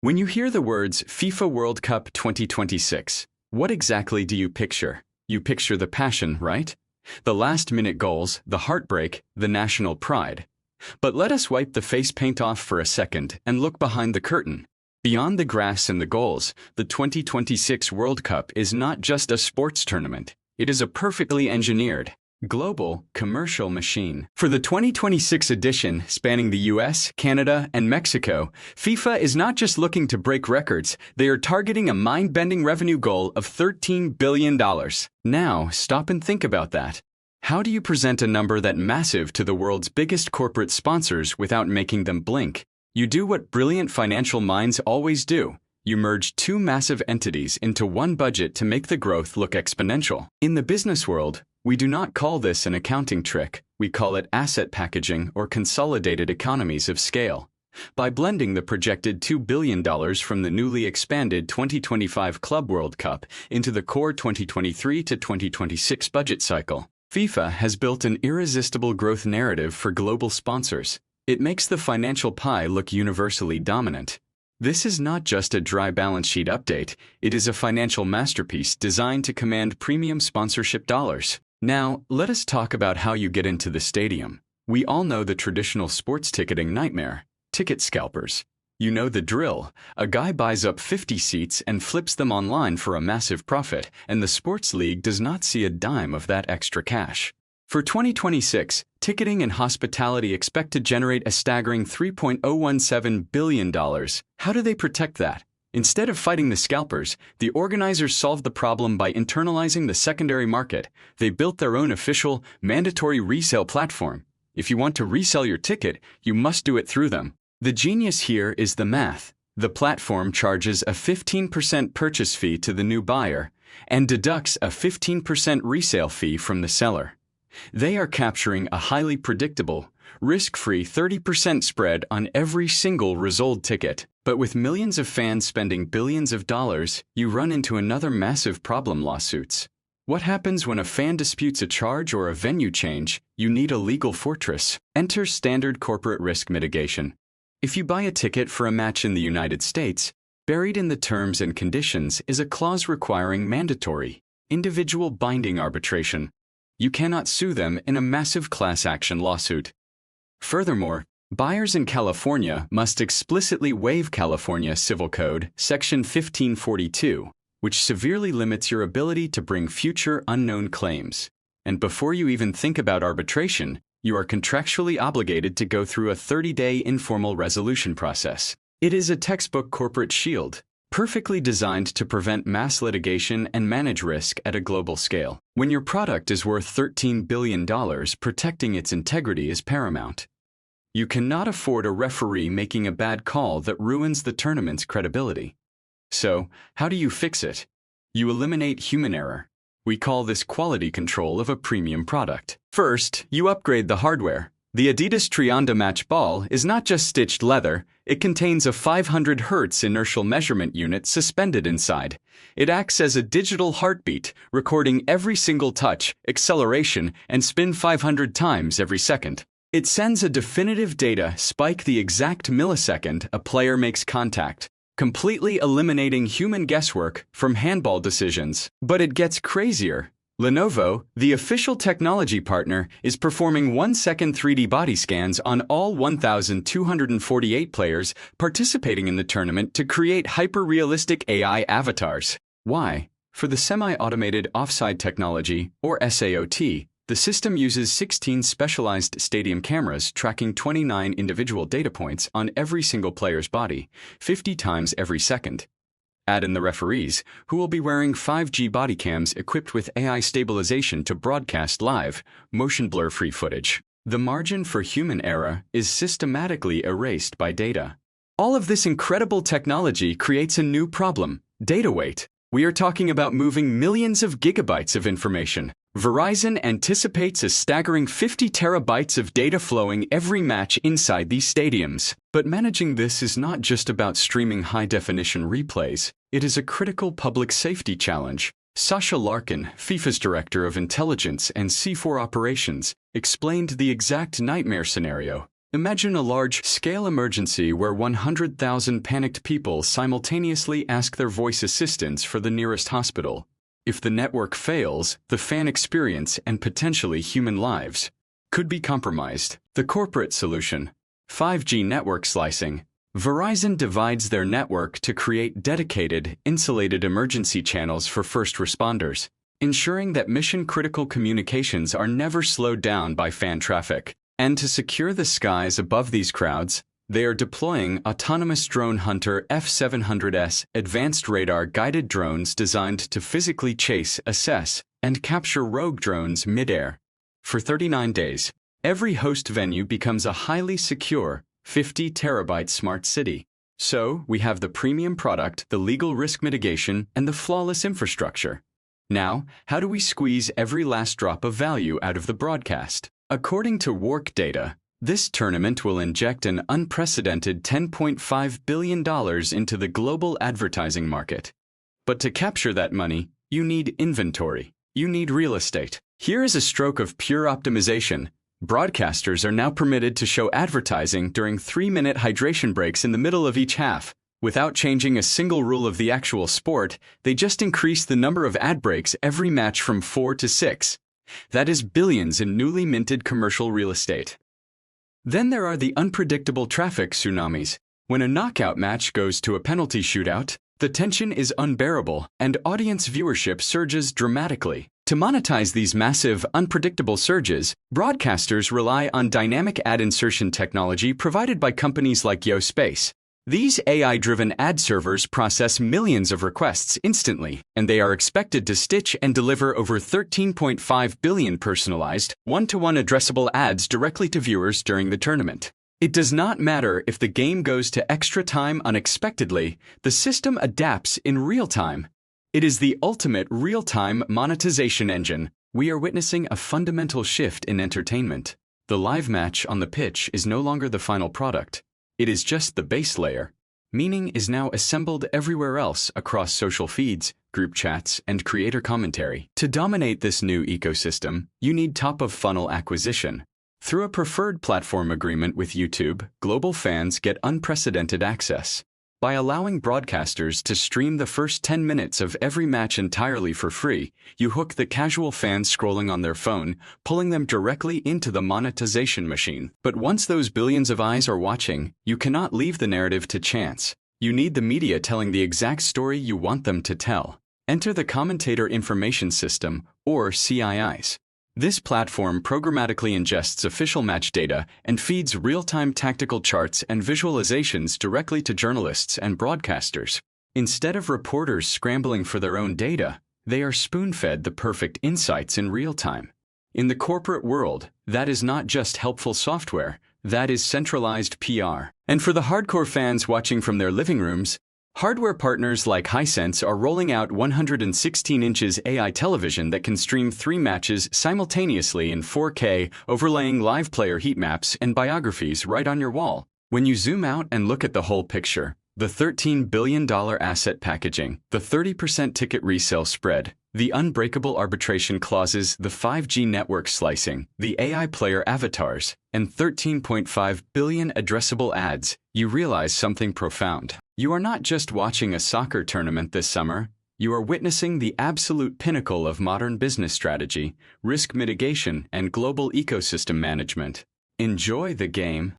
When you hear the words FIFA World Cup 2026, what exactly do you picture? You picture the passion, right? The last-minute goals, the heartbreak, the national pride. But let us wipe the face paint off for a second and look behind the curtain. Beyond the grass and the goals, the 2026 World Cup is not just a sports tournament. It is a perfectly engineered, global, commercial machine. For the 2026 edition, spanning the US, Canada, and Mexico, FIFA is not just looking to break records, they are targeting a mind-bending revenue goal of $13 billion. Now, stop and think about that. How do you present a number that massive to the world's biggest corporate sponsors without making them blink? You do what brilliant financial minds always do. You merge two massive entities into one budget to make the growth look exponential. In the business world, we do not call this an accounting trick. We call it asset packaging or consolidated economies of scale. By blending the projected $2 billion from the newly expanded 2025 Club World Cup into the core 2023 to 2026 budget cycle, FIFA has built an irresistible growth narrative for global sponsors. It makes the financial pie look universally dominant. This is not just a dry balance sheet update, it is a financial masterpiece designed to command premium sponsorship dollars. Now, let us talk about how you get into the stadium. We all know the traditional sports ticketing nightmare: ticket scalpers. You know the drill. A guy buys up 50 seats and flips them online for a massive profit, and the sports league does not see a dime of that extra cash. For 2026, ticketing and hospitality expect to generate a staggering $3.017 billion. How do they protect that? Instead of fighting the scalpers, the organizers solved the problem by internalizing the secondary market. They built their own official, mandatory resale platform. If you want to resell your ticket, you must do it through them. The genius here is the math. The platform charges a 15% purchase fee to the new buyer and deducts a 15% resale fee from the seller. They are capturing a highly predictable, risk-free 30% spread on every single resold ticket. But with millions of fans spending billions of dollars, you run into another massive problem: lawsuits. What happens when a fan disputes a charge or a venue change? You need a legal fortress. Enter standard corporate risk mitigation. If you buy a ticket for a match in the United States, buried in the terms and conditions is a clause requiring mandatory, individual binding arbitration. You cannot sue them in a massive class action lawsuit. Furthermore, buyers in California must explicitly waive California Civil Code Section 1542, which severely limits your ability to bring future unknown claims. And before you even think about arbitration, you are contractually obligated to go through a 30-day informal resolution process. It is a textbook corporate shield, perfectly designed to prevent mass litigation and manage risk at a global scale. When your product is worth $13 billion, protecting its integrity is paramount. You cannot afford a referee making a bad call that ruins the tournament's credibility. So, how do you fix it? You eliminate human error. We call this quality control of a premium product. First, you upgrade the hardware. The Adidas Trianda Match Ball is not just stitched leather, it contains a 500 Hz inertial measurement unit suspended inside. It acts as a digital heartbeat, recording every single touch, acceleration, and spin 500 times every second. It sends a definitive data spike the exact millisecond a player makes contact, completely eliminating human guesswork from handball decisions. But it gets crazier. Lenovo, the official technology partner, is performing 1-second 3D body scans on all 1,248 players participating in the tournament to create hyper-realistic AI avatars. Why? For the semi-automated Offside technology, or SAOT, the system uses 16 specialized stadium cameras tracking 29 individual data points on every single player's body, 50 times every second. Add in the referees, who will be wearing 5G body cams equipped with AI stabilization to broadcast live, motion blur-free footage. The margin for human error is systematically erased by data. All of this incredible technology creates a new problem: data weight. We are talking about moving millions of gigabytes of information. Verizon anticipates a staggering 50 terabytes of data flowing every match inside these stadiums. But managing this is not just about streaming high-definition replays. It is a critical public safety challenge. Sasha Larkin, FIFA's Director of Intelligence and C4 Operations, explained the exact nightmare scenario. Imagine a large-scale emergency where 100,000 panicked people simultaneously ask their voice assistants for the nearest hospital. If the network fails, the fan experience and potentially human lives could be compromised. The corporate solution: 5G network slicing. Verizon divides their network to create dedicated, insulated emergency channels for first responders, ensuring that mission-critical communications are never slowed down by fan traffic. And to secure the skies above these crowds, they are deploying autonomous drone hunter F-700S advanced radar-guided drones designed to physically chase, assess, and capture rogue drones mid-air. For 39 days, every host venue becomes a highly secure, 50-terabyte smart city. So, we have the premium product, the legal risk mitigation, and the flawless infrastructure. Now, how do we squeeze every last drop of value out of the broadcast? According to WARC data, this tournament will inject an unprecedented $10.5 billion into the global advertising market. But to capture that money, you need inventory. You need real estate. Here is a stroke of pure optimization. Broadcasters are now permitted to show advertising during 3-minute hydration breaks in the middle of each half. Without changing a single rule of the actual sport, they just increase the number of ad breaks every match from 4 to 6. That is billions in newly minted commercial real estate. Then there are the unpredictable traffic tsunamis. When a knockout match goes to a penalty shootout, the tension is unbearable and audience viewership surges dramatically. To monetize these massive, unpredictable surges, broadcasters rely on dynamic ad insertion technology provided by companies like YoSpace. These AI-driven ad servers process millions of requests instantly, and they are expected to stitch and deliver over 13.5 billion personalized, one-to-one addressable ads directly to viewers during the tournament. It does not matter if the game goes to extra time unexpectedly, the system adapts in real time. It is the ultimate real-time monetization engine. We are witnessing a fundamental shift in entertainment. The live match on the pitch is no longer the final product. It is just the base layer. Meaning is now assembled everywhere else across social feeds, group chats, and creator commentary. To dominate this new ecosystem, you need top-of-funnel acquisition. Through a preferred platform agreement with YouTube, global fans get unprecedented access. By allowing broadcasters to stream the first 10 minutes of every match entirely for free, you hook the casual fans scrolling on their phone, pulling them directly into the monetization machine. But once those billions of eyes are watching, you cannot leave the narrative to chance. You need the media telling the exact story you want them to tell. Enter the Commentator Information System, or CIIs. This platform programmatically ingests official match data and feeds real-time tactical charts and visualizations directly to journalists and broadcasters. Instead of reporters scrambling for their own data, they are spoon-fed the perfect insights in real time. In the corporate world, that is not just helpful software, that is centralized PR. And for the hardcore fans watching from their living rooms, hardware partners like Hisense are rolling out 116 inches AI television that can stream 3 matches simultaneously in 4K, overlaying live player heat maps and biographies right on your wall. When you zoom out and look at the whole picture, the $13 billion asset packaging, the 30% ticket resale spread, the unbreakable arbitration clauses, the 5G network slicing, the AI player avatars, and 13.5 billion addressable ads, you realize something profound. You are not just watching a soccer tournament this summer, you are witnessing the absolute pinnacle of modern business strategy, risk mitigation, and global ecosystem management. Enjoy the game.